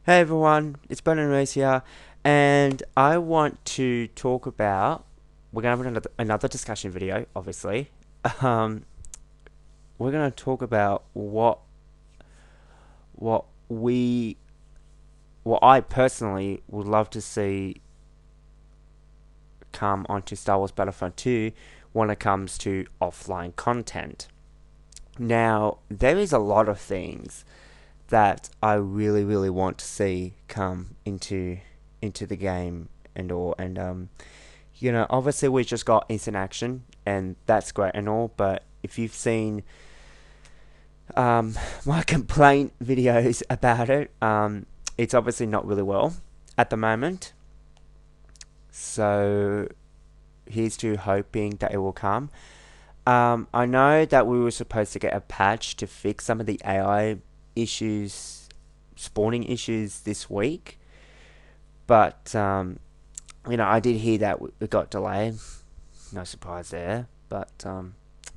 Hey everyone, it's Brendan Race here, and I want to talk about. We're gonna have another discussion video, obviously. Um, we're gonna talk about what we what I personally would love to see come onto Star Wars Battlefront 2 when it comes to offline content. Now, there is a lot of things that I really want to see come into the game and all, and obviously we just got instant action, and that's great and all, but if you've seen my complaint videos about it, it's obviously not really well at the moment. So here's to hoping that it will come. I know that we were supposed to get a patch to fix some of the AI issues, spawning issues this week, but I did hear that it got delayed. No surprise there, but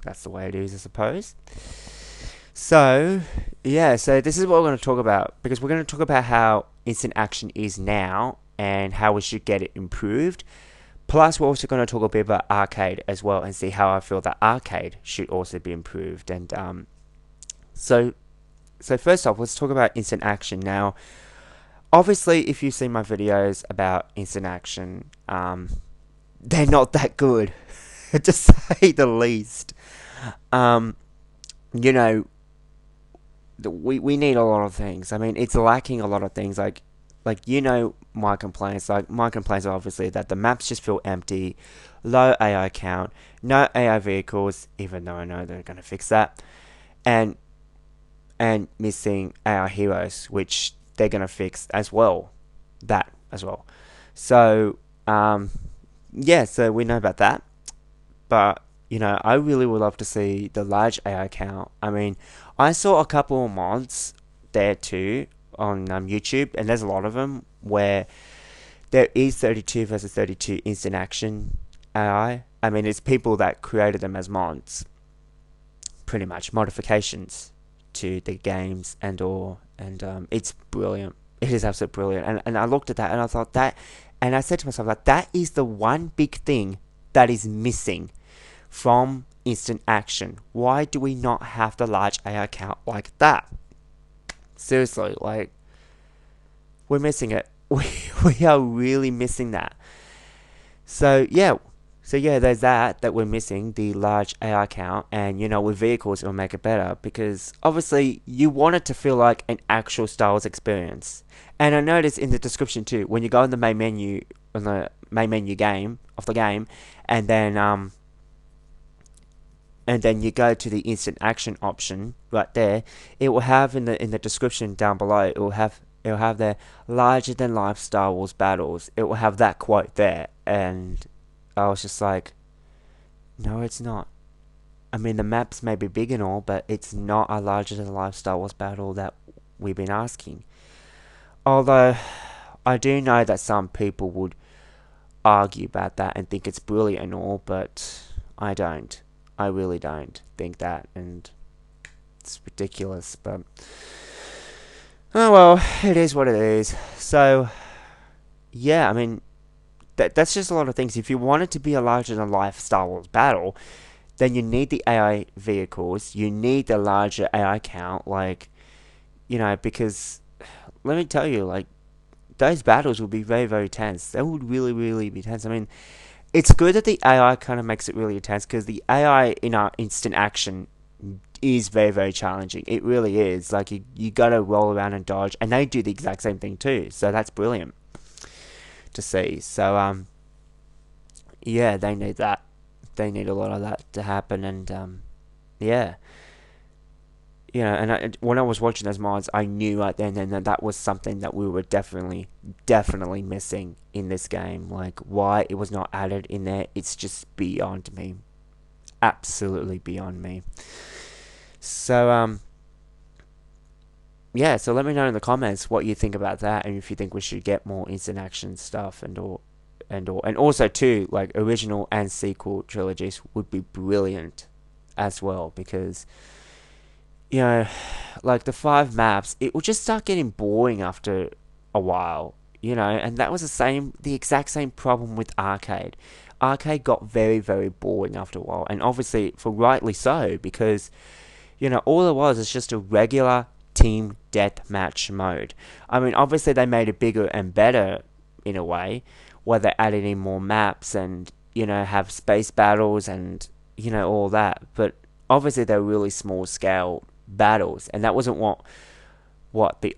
that's the way it is, I suppose. So, yeah, so this is what we're going to talk about, because we're going to talk about how instant action is now and how we should get it improved. Plus, we're also going to talk a bit about arcade as well and see how I feel that arcade should also be improved. And so, so first off, let's talk about instant action. Now, obviously, if you've seen my videos about instant action, they're not that good, to say the least. Um, you know, we need a lot of things. I mean, it's lacking a lot of things. My complaints. Like, my complaints are obviously that the maps just feel empty, low AI count, no AI vehicles, even though I know they're gonna fix that, and missing AI heroes, which they're gonna fix as well. That as well. So, yeah, so we know about that. But, I really would love to see the large AI count. I mean, I saw a couple of mods there too on YouTube, and there's a lot of them where there is 32 versus 32 instant action AI. I mean, it's people that created them as mods, pretty much modifications to the games and all, and it's brilliant. It is absolutely brilliant. And I looked at that and I thought that, and I said to myself, like, that is the one big thing that is missing from instant action. Why do we not have the large AI count like that? Seriously, like, we're missing it. We are really missing that. So yeah, there's that we're missing, the large AI count, and with vehicles it'll make it better, because obviously you want it to feel like an actual Star Wars experience. And I noticed in the description too, when you go in the main menu, on the main menu game of the game, and then you go to the instant action option right there, it will have in the description down below, it will have the larger than life Star Wars battles. It will have that quote there, and I was just like, no, it's not. I mean, the maps may be big and all, but it's not a larger than life Star Wars battle that we've been asking. Although I do know that some people would argue about that and think it's brilliant and all, but I don't. I really don't think that, and it's ridiculous. But oh well, it is what it is. So yeah, I mean, that's just a lot of things. If you want it to be a larger than life Star Wars battle, then you need the AI vehicles, you need the larger AI count, like, because let me tell you, like, those battles will be very tense. They would really be tense. I mean, it's good that the AI kind of makes it really intense, because the AI in our instant action is very challenging. It really is. Like, you gotta roll around and dodge, and they do the exact same thing too. So that's brilliant to see. So yeah, they need that. They need a lot of that to happen, and yeah, when I was watching those mods, I knew right then and then that was something that we were definitely missing in this game. Like, why it was not added in there, it's just beyond me. Absolutely beyond me. So, yeah, so let me know in the comments what you think about that, and if you think we should get more instant action stuff and all. And also too, like, original and sequel trilogies would be brilliant as well, because you know like the 5 maps, it will just start getting boring after a while, and that was the exact same problem with arcade. Arcade got very, very boring after a while, and obviously, for rightly so, because all it was is just a regular team deathmatch mode. I mean, obviously they made it bigger and better in a way, where they added in more maps and have space battles and all that. But obviously they're really small scale battles, and that wasn't what the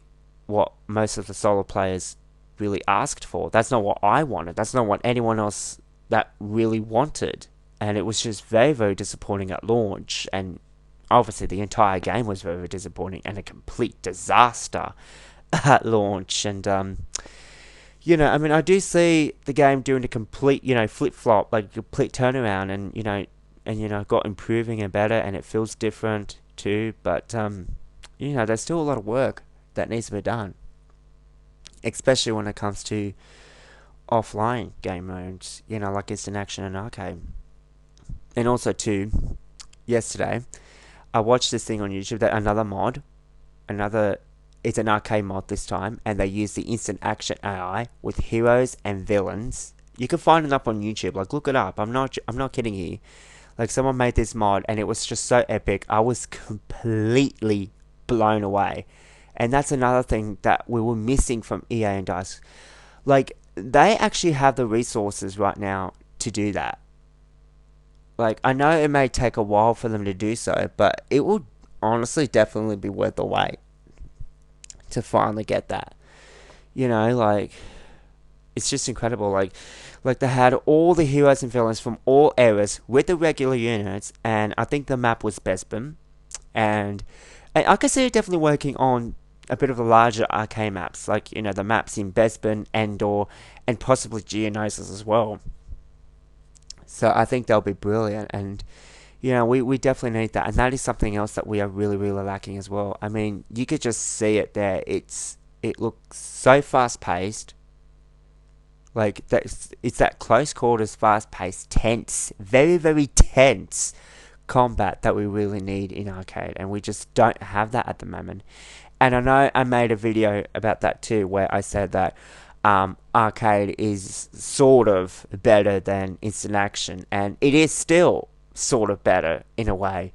what most of the solo players really asked for. That's not what I wanted. That's not what anyone else that really wanted. And it was just very, very disappointing at launch. And obviously, the entire game was very, very disappointing and a complete disaster at launch. And, I mean, I do see the game doing a complete, flip flop, like a complete turnaround, and, got improving and better, and it feels different too. But, there's still a lot of work that needs to be done, especially when it comes to offline game modes, like instant action and arcade. And also, too, yesterday, I watched this thing on YouTube that another, it's an arcade mod this time, and they use the instant action AI with heroes and villains. You can find it up on YouTube, like look it up. I'm not kidding here. Like someone made this mod, and it was just so epic. I was completely blown away. And that's another thing that we were missing from EA and DICE. Like, they actually have the resources right now to do that. Like, I know it may take a while for them to do so, but it will honestly definitely be worth the wait to finally get that. Like, it's just incredible. Like they had all the heroes and villains from all eras with the regular units, and I think the map was Bespin. And I could see it definitely working on a bit of the larger arcade maps, like, the maps in Bespin, Endor, and possibly Geonosis as well. So I think they'll be brilliant, and, we definitely need that, and that is something else that we are really, really lacking as well. I mean, you could just see it there. It looks so fast-paced. Like, it's that close quarters, fast-paced, tense, very, very tense combat that we really need in arcade, and we just don't have that at the moment. And I know I made a video about that too, where I said that arcade is sort of better than instant action, and it is still sort of better in a way,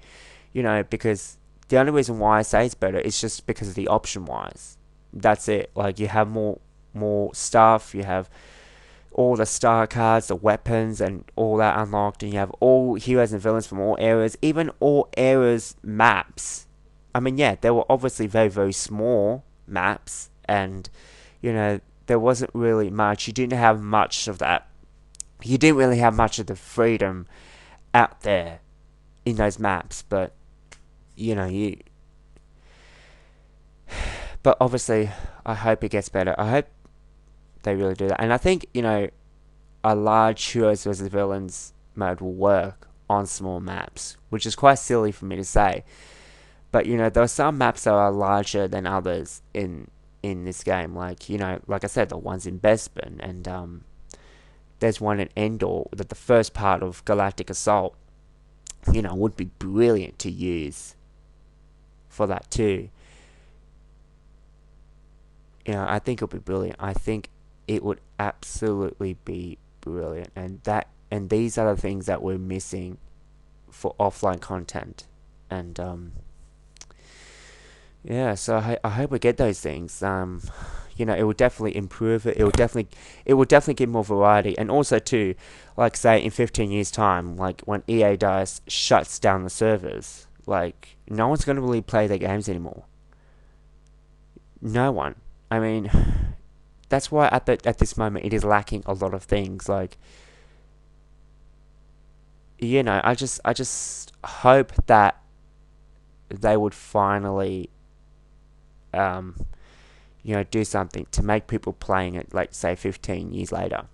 because the only reason why I say it's better is just because of the option wise. That's it. Like, you have more stuff, you have all the star cards, the weapons, and all that unlocked, and you have all heroes and villains from all eras, even all eras maps. I mean, yeah, they were obviously very, very small maps, and, there wasn't really much. You didn't have much of that. You didn't really have much of the freedom out there in those maps, but, you. But obviously, I hope it gets better. I hope they really do that. And I think, a large heroes versus villains mode will work on small maps, which is quite silly for me to say. But, there are some maps that are larger than others in this game. Like, like I said, the ones in Bespin, and there's one in Endor that the first part of Galactic Assault, would be brilliant to use for that too. I think it'll be brilliant. I think it would absolutely be brilliant, and these are the things that we're missing for offline content. And yeah, so I hope we get those things. It will definitely improve it. It will definitely give more variety, and also too, like say in 15 years time, like when EA Dice shuts down the servers, like no one's gonna really play their games anymore. No one. I mean, that's why at this moment it is lacking a lot of things. Like, I just hope that they would finally, do something to make people playing it, like say 15 years later,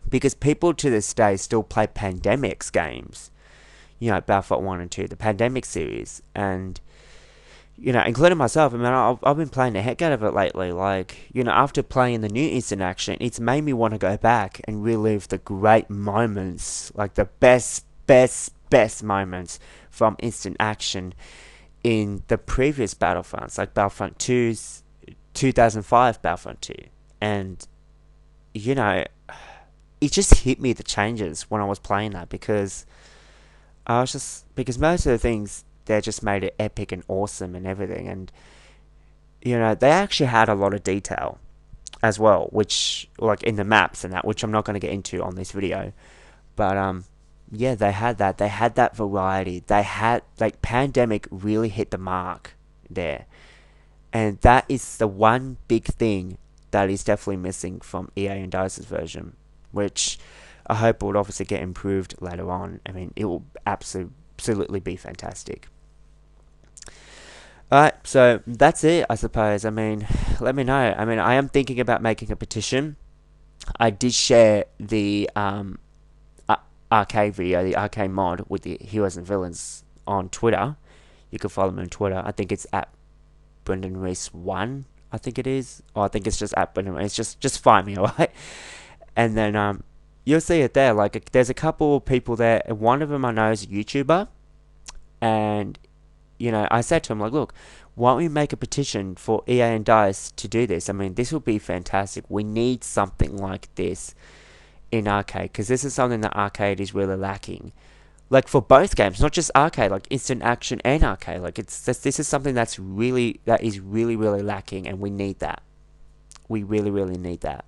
because people to this day still play Pandemic's games. Battlefront 1 and 2, the Pandemic series, and including myself. I mean, I've been playing the heck out of it lately. Like, after playing the new instant action, it's made me want to go back and relive the great moments, like the best moments from instant action in the previous Battlefronts, like Battlefront 2's, 2005 Battlefront 2. And, you know, it just hit me the changes when I was playing that, because because most of the things, they just made it epic and awesome and everything. And, they actually had a lot of detail as well, which, like, in the maps and that, which I'm not going to get into on this video. But, yeah, they had that. They had that variety. They had, like, Pandemic really hit the mark there. And that is the one big thing that is definitely missing from EA and DICE's version, which I hope will obviously get improved later on. I mean, it will absolutely be fantastic. Alright, so that's it, I suppose. I mean, let me know. I mean, I am thinking about making a petition. I did share the arcade video, the arcade mod with the heroes and villains on Twitter. You can follow me on Twitter. I think it's at Brendan Reese 1, I think it is. Or I think it's just at Brendan Reese. Just find me, alright? And then you'll see it there. Like, there's a couple of people there. One of them I know is a YouTuber. And, I said to him, like, look, why don't we make a petition for EA and DICE to do this? I mean, this will be fantastic. We need something like this in arcade, because this is something that arcade is really lacking. Like, for both games, not just arcade, like instant action and arcade. Like, this is something that is really lacking, and we need that. We really need that.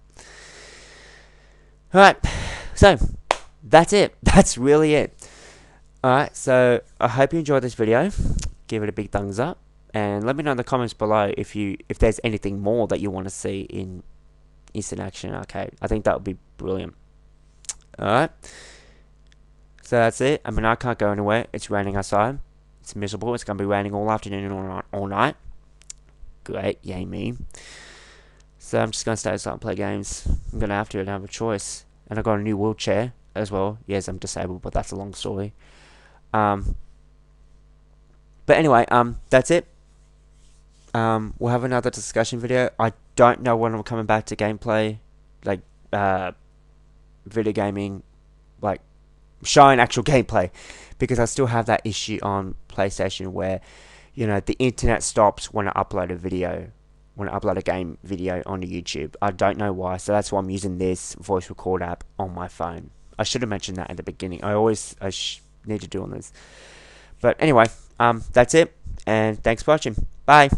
Alright, so that's it. That's really it. Alright, so I hope you enjoyed this video. Give it a big thumbs up, and let me know in the comments below if there's anything more that you want to see in instant action arcade. I think that would be brilliant. Alright, so that's it. I mean, I can't go anywhere. It's raining outside. It's miserable. It's going to be raining all afternoon and all night. Great, yay me. So I'm just going to stay outside and play games. I'm going to have to. I don't have a choice. And I got a new wheelchair as well. Yes, I'm disabled, but that's a long story. But anyway, that's it. We'll have another discussion video. I don't know when I'm coming back to gameplay, like video gaming, like showing actual gameplay, because I still have that issue on PlayStation where, the internet stops when I upload a video, when I upload a game video onto YouTube. I don't know why, so that's why I'm using this voice record app on my phone. I should have mentioned that at the beginning. I need to do on this. But anyway, that's it, and thanks for watching. Bye.